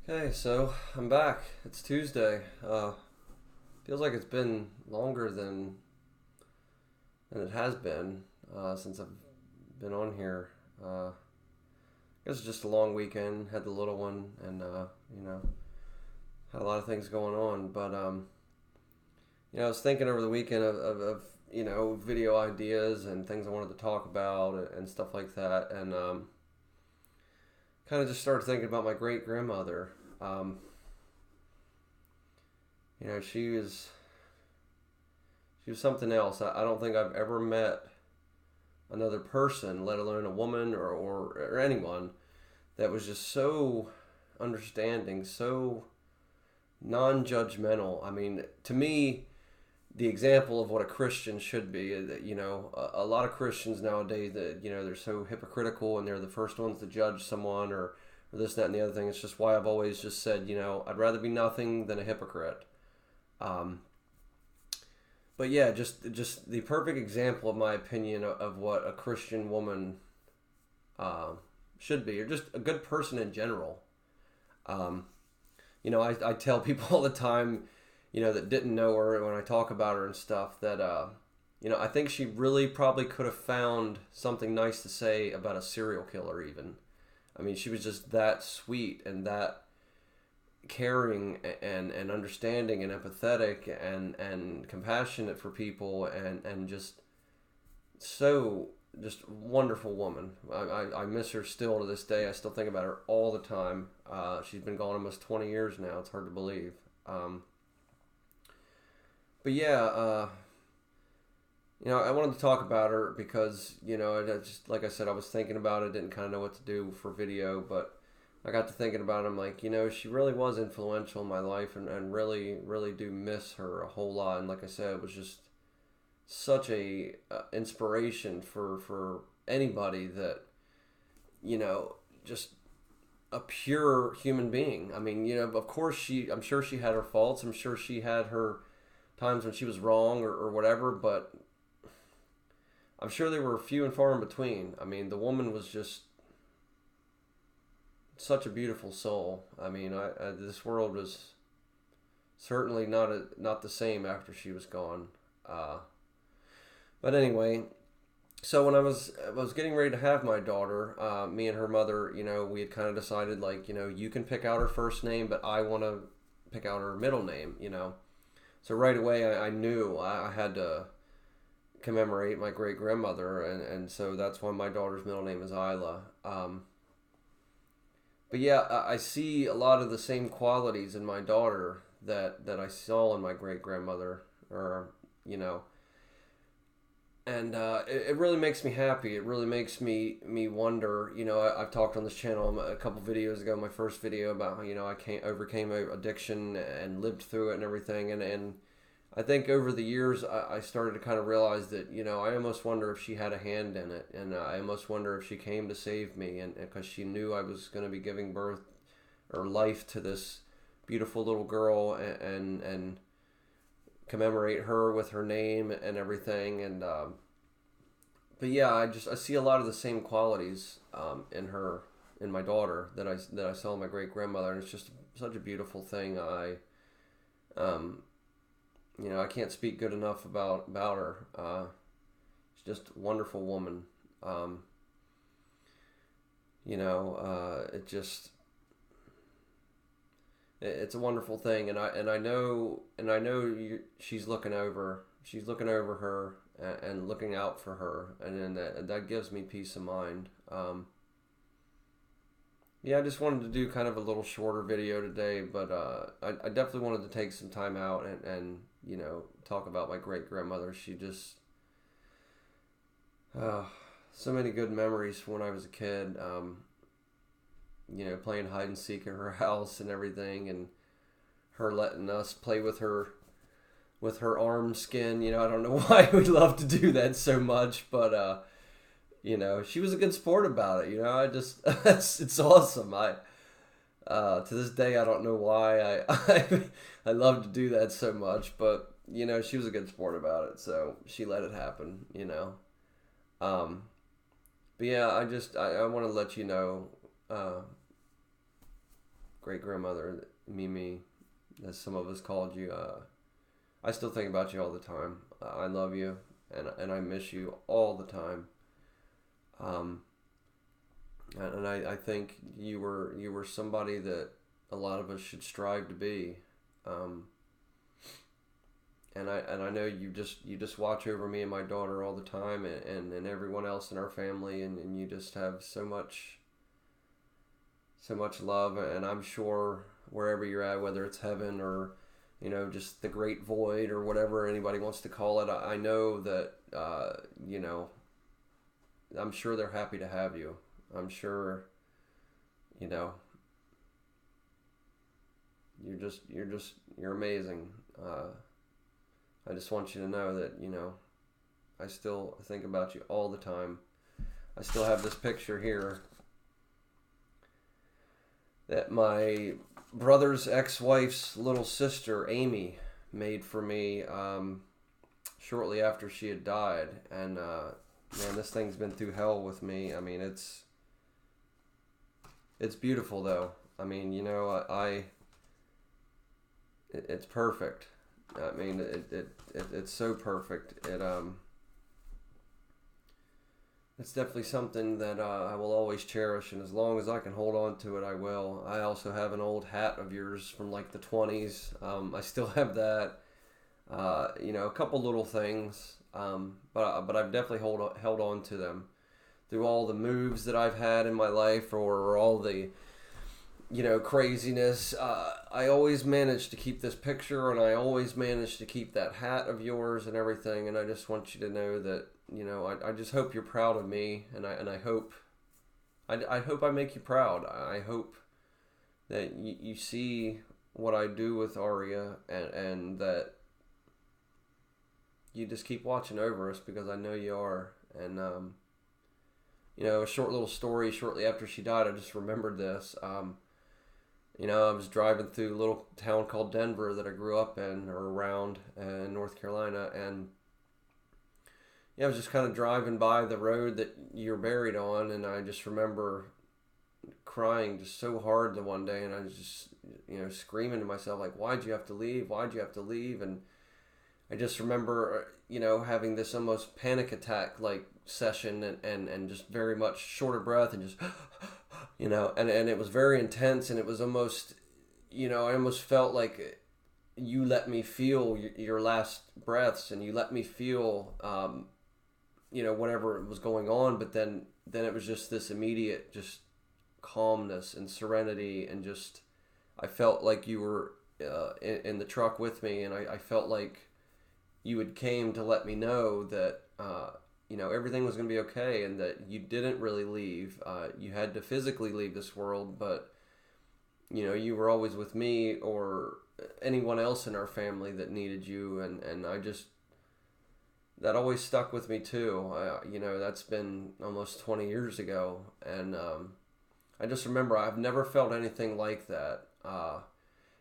Okay, so I'm back. It's Tuesday. Feels like it's been longer than it has been since I've been on here. I guess it's just a long weekend. Had the little one, and had a lot of things going on. But I was thinking over the weekend of video ideas and things I wanted to talk about and stuff like that, and kind of just started thinking about my great grandmother. Um, she was something else. I don't think I've ever met another person, let alone a woman or anyone, that was just so understanding, so non-judgmental. I mean, to me, the example of what a Christian should be. That a lot of Christians nowadays, that they're so hypocritical and they're the first ones to judge someone or this, that, and the other thing. It's just why I've always just said, I'd rather be nothing than a hypocrite. Um, but yeah, just the perfect example, of my opinion, of what a Christian woman uh, should be, or just a good person in general. Um, I tell people all the time, that didn't know her, when I talk about her and stuff, that I think she really probably could have found something nice to say about a serial killer. Even, I mean, she was just that sweet and that caring and understanding and empathetic and compassionate for people, and so just wonderful woman. I miss her still to this day. I still think about her all the time. She's been gone almost 20 years now. It's hard to believe. But yeah, I wanted to talk about her because, just like I said, I was thinking about it, didn't kind of know what to do for video, but I got to thinking about it. I'm like, she really was influential in my life, and really, really do miss her a whole lot. And like I said, it was just such a inspiration for anybody that, just a pure human being. I mean, of course I'm sure she had her faults. I'm sure she had her times when she was wrong or whatever, but I'm sure they were few and far in between. I mean, the woman was just such a beautiful soul. I mean, this world was certainly not the same after she was gone. But anyway, so when I was getting ready to have my daughter, me and her mother, we had kind of decided, like, you can pick out her first name, but I want to pick out her middle name. So right away, I knew I had to commemorate my great grandmother, and so that's why my daughter's middle name is Isla. But yeah, I see a lot of the same qualities in my daughter that I saw in my great grandmother, or you know, and it really makes me happy. It really makes me wonder. I've talked on this channel a couple videos ago, my first video, about how I can't overcame addiction and lived through it and everything, and I think over the years I started to kind of realize that I almost wonder if she had a hand in it, and I almost wonder if she came to save me, and because she knew I was going to be giving birth or life to this beautiful little girl, and commemorate her with her name and everything. And but yeah, I see a lot of the same qualities in my daughter that I saw in my great grandmother, and it's just such a beautiful thing. Um, I can't speak good enough about her. She's just a wonderful woman. Um, it just it's a wonderful thing, she's looking over her, and looking out for her, and then that gives me peace of mind. Yeah, I just wanted to do kind of a little shorter video today, but I definitely wanted to take some time out and talk about my great grandmother. She just uh, so many good memories from when I was a kid. Playing hide and seek in her house and everything, and her letting us play with her arm skin. I don't know why we love to do that so much, but she was a good sport about it. I just it's awesome. I To this day, I don't know why I love to do that so much, but she was a good sport about it, so she let it happen. Um, but yeah, I want to let you know, great grandmother, Mimi, as some of us called you. I still think about you all the time. I love you, and I miss you all the time. And I think you were somebody that a lot of us should strive to be. And I know you just watch over me and my daughter all the time, and everyone else in our family, and you just have so much love. And I'm sure wherever you're at, whether it's heaven or just the great void or whatever anybody wants to call it, I know that I'm sure they're happy to have you. I'm sure you're amazing. I just want you to know that I still think about you all the time. I still have this picture here that my brother's ex-wife's little sister Amy made for me shortly after she had died. And man, this thing's been through hell with me. I mean, it's beautiful though. I mean, it's perfect. I mean, it's so perfect. It's definitely something that I will always cherish, and as long as I can hold on to it, I will. I also have an old hat of yours from like the 20s. I still have that. A couple little things, but I've definitely held on to them through all the moves that I've had in my life, or all the craziness. I always managed to keep this picture, and I always managed to keep that hat of yours and everything. And I just want you to know that I just hope you're proud of me, and I hope I make you proud. I hope that you see what I do with Aria, and that you just keep watching over us, because I know you are. And a short little story. Shortly after she died, I just remembered this. I was driving through a little town called Denver that I grew up in, or around, in North Carolina, and I was just kind of driving by the road that you're buried on, and I just remember crying just so hard the one day, and I was just, screaming to myself, like, why'd you have to leave? Why'd you have to leave? And I just remember, having this almost panic attack like session, and just very much short of breath, and just, and it was very intense, and it was almost, I almost felt like you let me feel your last breaths, and you let me feel, whatever was going on. But then it was just this immediate, just calmness and serenity, and just, I felt like you were in the truck with me, and I felt like you had came to let me know that everything was going to be okay, and that you didn't really leave. You had to physically leave this world, but you were always with me or anyone else in our family that needed you, and I just, that always stuck with me too. That's been almost 20 years ago, and I just remember I've never felt anything like that.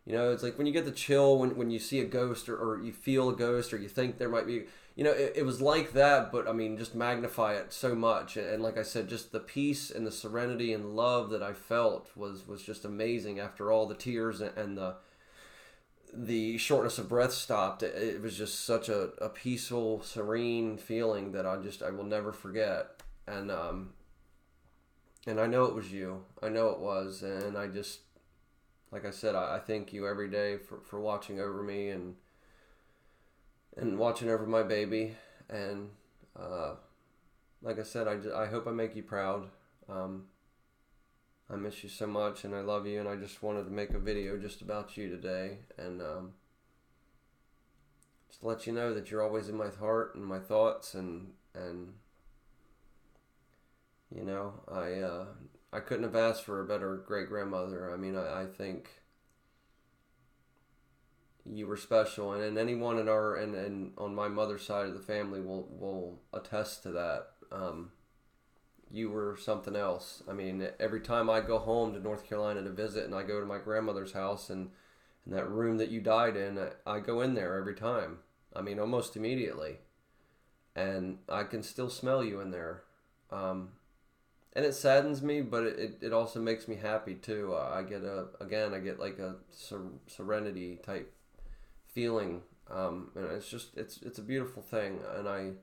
It's like when you get the chill when you see a ghost, or you feel a ghost, or you think there might be, it was like that, but I mean, just magnify it so much. And like I said, just the peace and the serenity and love that I felt was just amazing after all the tears and the shortness of breath stopped. It was just such a peaceful, serene feeling that I will never forget. And I know it was you. I know it was. And I just, like I said, I thank you every day for watching over me and watching over my baby. And like I said, I hope I make you proud. I miss you so much, and I love you, and I just wanted to make a video just about you today, and just to let you know that you're always in my heart and my thoughts, and I couldn't have asked for a better great grandmother. I mean, I think you were special, and anyone in our and on my mother's side of the family will attest to that. You were something else. I mean, every time I go home to North Carolina to visit, and I go to my grandmother's house, and in that room that you died in, I go in there every time. I mean, almost immediately, and I can still smell you in there. and it saddens me, but it also makes me happy too. I get like a serenity type feeling, and it's just it's a beautiful thing, and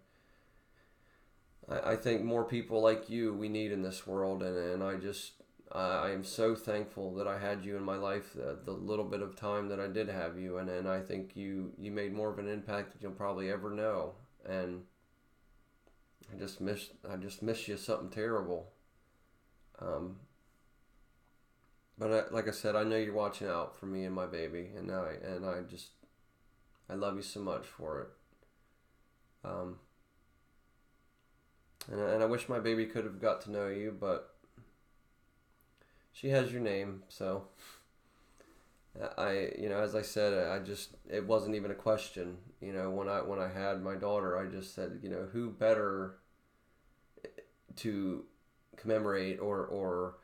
I think more people like you we need in this world, and I am so thankful that I had you in my life, the little bit of time that I did have you, and I think you made more of an impact than you'll probably ever know, and I just miss you something terrible. Um, but like I said, I know you're watching out for me and my baby, and I love you so much for it. Um, and I wish my baby could have got to know you, but she has your name, so as I said, it wasn't even a question. When I had my daughter, I just said, who better to commemorate or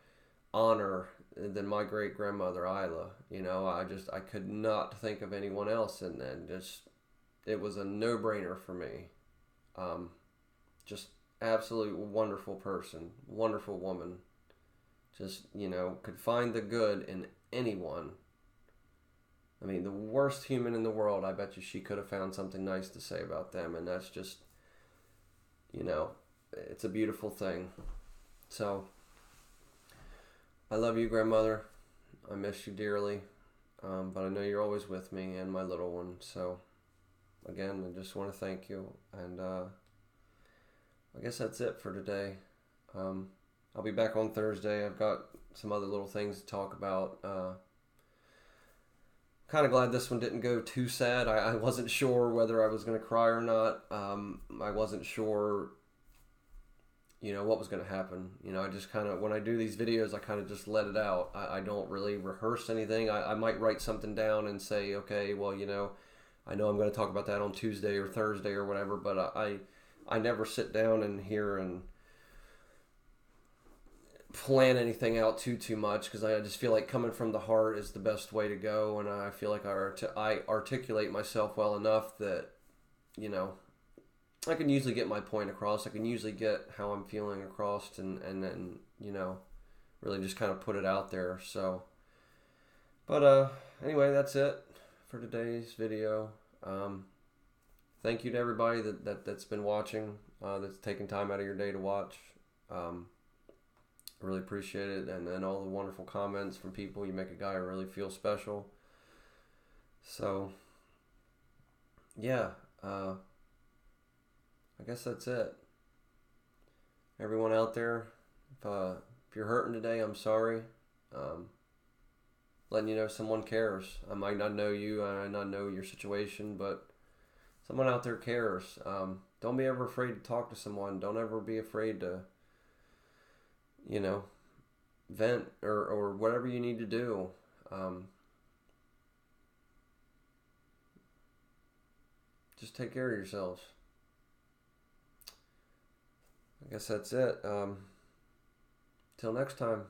honor than my great grandmother Isla. I could not think of anyone else, and just it was a no brainer for me. Just absolute wonderful person, wonderful woman. Just could find the good in anyone. I mean, the worst human in the world, I bet you she could have found something nice to say about them, and that's just, it's a beautiful thing. So, I love you, grandmother. I miss you dearly, but I know you're always with me and my little one. So, again, I just want to thank you, and I guess that's it for today. I'll be back on Thursday. I've got some other little things to talk about. Kind of glad this one didn't go too sad. I wasn't sure whether I was going to cry or not. I wasn't sure, what was going to happen. I just kind of, when I do these videos, I kind of just let it out. I don't really rehearse anything. I might write something down and say, okay, well, I know I'm going to talk about that on Tuesday or Thursday or whatever, but I never sit down and hear and plan anything out too much, because I just feel like coming from the heart is the best way to go, and I feel like I articulate myself well enough that I can usually get my point across. I can usually get how I'm feeling across, and then really just kind of put it out there. So, but anyway, that's it for today's video. Thank you to everybody that's been watching, that's taken time out of your day to watch. I really appreciate it, and all the wonderful comments from people. You make a guy really feel special. So, yeah, I guess that's it. Everyone out there, if you're hurting today, I'm sorry. Letting you know someone cares. I might not know you, I might not know your situation, but someone out there cares. Don't be ever afraid to talk to someone. Don't ever be afraid to vent or whatever you need to do. Just take care of yourselves. I guess that's it. Till next time.